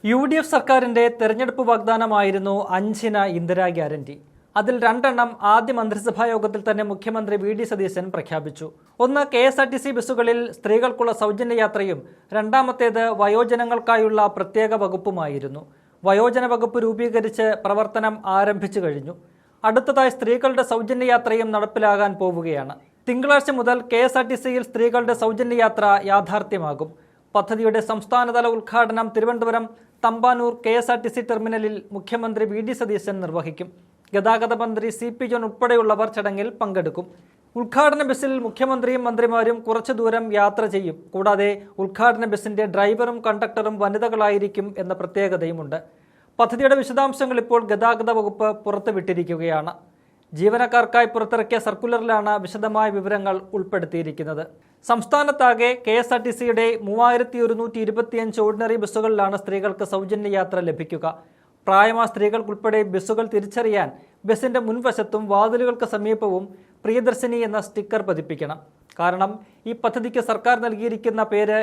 UDF സർക്കാരിന്റെ തെരഞ്ഞെടുപ്പ് വാഗ്ദാനമായിരുന്നു 5 Indira guarantee. അതിൽ 2 ആദ്യ മന്ത്രിസഭാ യോഗത്തിൽ തന്നെ മുഖ്യമന്ത്രി VD സതീശൻ പ്രഖ്യാപിച്ചു. ഒന്ന് KSRTC ബസ്സുകളിൽ സ്ത്രീകൾക്കുള്ള സൗജന്യ യാത്രയും രണ്ടാമത്തേത് വയോജനങ്ങൾക്കായുള്ള പ്രത്യേക വകുപ്പുമായിരുന്നു. വയോജന വകുപ്പ് രൂപീകരിച്ച് പ്രവർത്തനം ആരംഭിച്ചു കഴിഞ്ഞു. അടുത്തതായി സ്ത്രീകളുടെ സൗജന്യ യാത്രയും നടപ്പിലാകാൻ പോവുകയാണ്. തിങ്കളാഴ്ച മുതൽ KSRTCയിൽ സ്ത്രീകളുടെ സൗജന്യ യാത്ര യാഥാർത്ഥ്യമാകും. പദ്ധതിയുടെ സംസ്ഥാനതല ഉദ്ഘാടനം തിരുവനന്തപുരം തമ്പാനൂർ KSRTC ടെർമിനലിൽ മുഖ്യമന്ത്രി VD സതീശൻ നിർവഹിക്കും. ഗതാഗത മന്ത്രി CP ജോൺ ഉൾപ്പെടെയുള്ളവർ ചടങ്ങിൽ പങ്കെടുക്കും. ഉദ്ഘാടന ബസ്സിൽ മുഖ്യമന്ത്രിയും മന്ത്രിമാരും കുറച്ചു ദൂരം യാത്ര ചെയ്യും. കൂടാതെ ഉദ്ഘാടന ബസ്സിന്റെ ഡ്രൈവറും കണ്ടക്ടറും വനിതകളായിരിക്കും എന്ന പ്രത്യേകതയുമുണ്ട്. പദ്ധതിയുടെ വിശദാംശങ്ങൾ ഇപ്പോൾ ഗതാഗത വകുപ്പ് പുറത്തുവിട്ടിരിക്കുകയാണ്. ജീവനക്കാർക്കായി പുറത്തിറക്കിയ സർക്കുലറിലാണ് വിശദമായ വിവരങ്ങൾ ഉൾപ്പെടുത്തിയിരിക്കുന്നത്. സംസ്ഥാനത്താകെ KSRTCയുടെ 3125 ഓർഡിനറി ബസ്സുകളിലാണ് സ്ത്രീകൾക്ക് സൗജന്യ യാത്ര ലഭിക്കുക. പ്രായമായ സ്ത്രീകൾക്കുൾപ്പെടെ ബസ്സുകൾ തിരിച്ചറിയാൻ ബസ്സിന്റെ മുൻവശത്തും വാതിലുകൾക്ക് സമീപവും പ്രിയദർശിനി എന്ന സ്റ്റിക്കർ പതിപ്പിക്കണം. കാരണം ഈ പദ്ധതിക്ക് സർക്കാർ നൽകിയിരിക്കുന്ന പേര്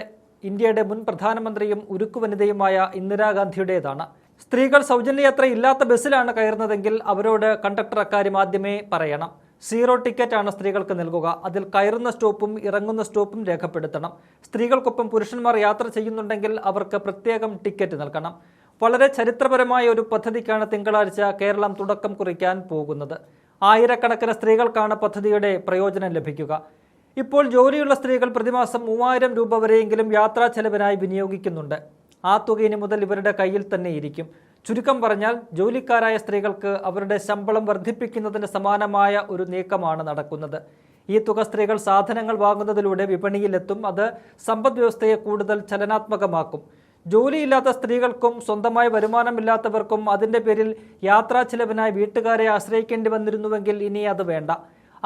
ഇന്ത്യയുടെ മുൻ പ്രധാനമന്ത്രിയും ഉരുക്കുവനിതയുമായ ഇന്ദിരാഗാന്ധിയുടേതാണ്. സ്ത്രീകൾ സൗജന്യയാത്ര ഇല്ലാത്ത ബസ്സിലാണ് കയറുന്നതെങ്കിൽ അവരോട് കണ്ടക്ടർ അക്കാര്യം ആദ്യമേ പറയണം. 0 ടിക്കറ്റാണ് സ്ത്രീകൾക്ക് നൽകുക. അതിൽ കയറുന്ന സ്റ്റോപ്പും ഇറങ്ങുന്ന സ്റ്റോപ്പും രേഖപ്പെടുത്തണം. സ്ത്രീകൾക്കൊപ്പം പുരുഷന്മാർ യാത്ര ചെയ്യുന്നുണ്ടെങ്കിൽ അവർക്ക് പ്രത്യേകം ടിക്കറ്റ് നൽകണം. വളരെ ചരിത്രപരമായ ഒരു പദ്ധതിക്കാണ് തിങ്കളാഴ്ച കേരളം തുടക്കം കുറിക്കാൻ പോകുന്നത്. ആയിരക്കണക്കിന് സ്ത്രീകൾക്കാണ് പദ്ധതിയുടെ പ്രയോജനം ലഭിക്കുക. ഇപ്പോൾ ജോലിയുള്ള സ്ത്രീകൾ പ്രതിമാസം 3000 രൂപ വരെയെങ്കിലും യാത്രാ ചെലവിനായി വിനിയോഗിക്കുന്നുണ്ട്. ആ തുക ഇനി മുതൽ ഇവരുടെ കയ്യിൽ തന്നെ ഇരിക്കും. ചുരുക്കം പറഞ്ഞാൽ ജോലിക്കാരായ സ്ത്രീകൾക്ക് അവരുടെ ശമ്പളം വർദ്ധിപ്പിക്കുന്നതിന് സമാനമായ ഒരു നീക്കമാണ് നടക്കുന്നത്. ഈ തുക സ്ത്രീകൾ സാധനങ്ങൾ വാങ്ങുന്നതിലൂടെ വിപണിയിലെത്തും. അത് സമ്പദ് വ്യവസ്ഥയെ കൂടുതൽ ചലനാത്മകമാക്കും. ജോലിയില്ലാത്ത സ്ത്രീകൾക്കും സ്വന്തമായി വരുമാനമില്ലാത്തവർക്കും അതിൻ്റെ പേരിൽ യാത്രാ ചെലവിനായി വീട്ടുകാരെ ആശ്രയിക്കേണ്ടി വന്നിരുന്നുവെങ്കിൽ ഇനി അത് വേണ്ട.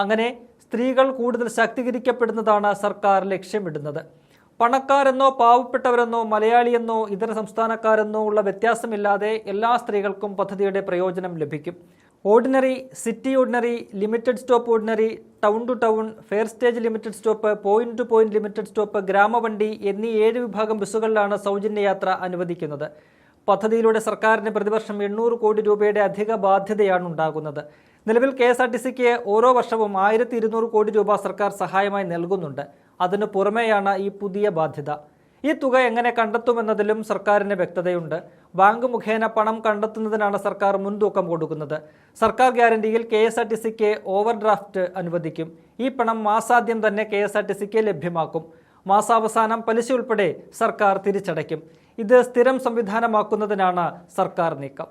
അങ്ങനെ സ്ത്രീകൾ കൂടുതൽ ശാക്തീകരിക്കപ്പെടുന്നതാണ് സർക്കാർ ലക്ഷ്യമിടുന്നത്. പണക്കാരെന്നോ പാവപ്പെട്ടവരെന്നോ മലയാളിയെന്നോ ഇതര സംസ്ഥാനക്കാരെന്നോ ഉള്ള വ്യത്യാസമില്ലാതെ എല്ലാ സ്ത്രീകൾക്കും പദ്ധതിയുടെ പ്രയോജനം ലഭിക്കും. Ordinary, city ordinary, limited stop ordinary, town to town, fare stage limited stop, point to point limited stop, ഗ്രാമവണ്ടി എന്നീ 7 വിഭാഗം ബസ്സുകളിലാണ് സൗജന്യ യാത്ര അനുവദിക്കുന്നത്. പദ്ധതിയിലൂടെ സർക്കാരിന് പ്രതിവർഷം 800 കോടി രൂപയുടെ അധിക ബാധ്യതയാണ് ഉണ്ടാകുന്നത്. നിലവിൽ KSRTCക്ക് ഓരോ വർഷവും 1200 കോടി രൂപ സർക്കാർ സഹായമായി നൽകുന്നുണ്ട്. അതിനു പുറമെയാണ് ഈ പുതിയ ബാധ്യത. ഈ തുക എങ്ങനെ കണ്ടെത്തുമെന്നതിലും സർക്കാരിന് വ്യക്തതയുണ്ട്. ബാങ്ക് മുഖേന പണം കണ്ടെത്തുന്നതിനാണ് സർക്കാർ മുൻതൂക്കം കൊടുക്കുന്നത്. സർക്കാർ ഗ്യാരണ്ടിയിൽ KSRTCക്ക് ഓവർ ഡ്രാഫ്റ്റ് അനുവദിക്കും. ഈ പണം മാസാദ്യം തന്നെ KSRTCക്ക് ലഭ്യമാക്കും. മാസാവസാനം പലിശ ഉൾപ്പെടെ സർക്കാർ തിരിച്ചടയ്ക്കും. ഇത് സ്ഥിരം സംവിധാനമാക്കുന്നതിനാണ് സർക്കാർ നീക്കം.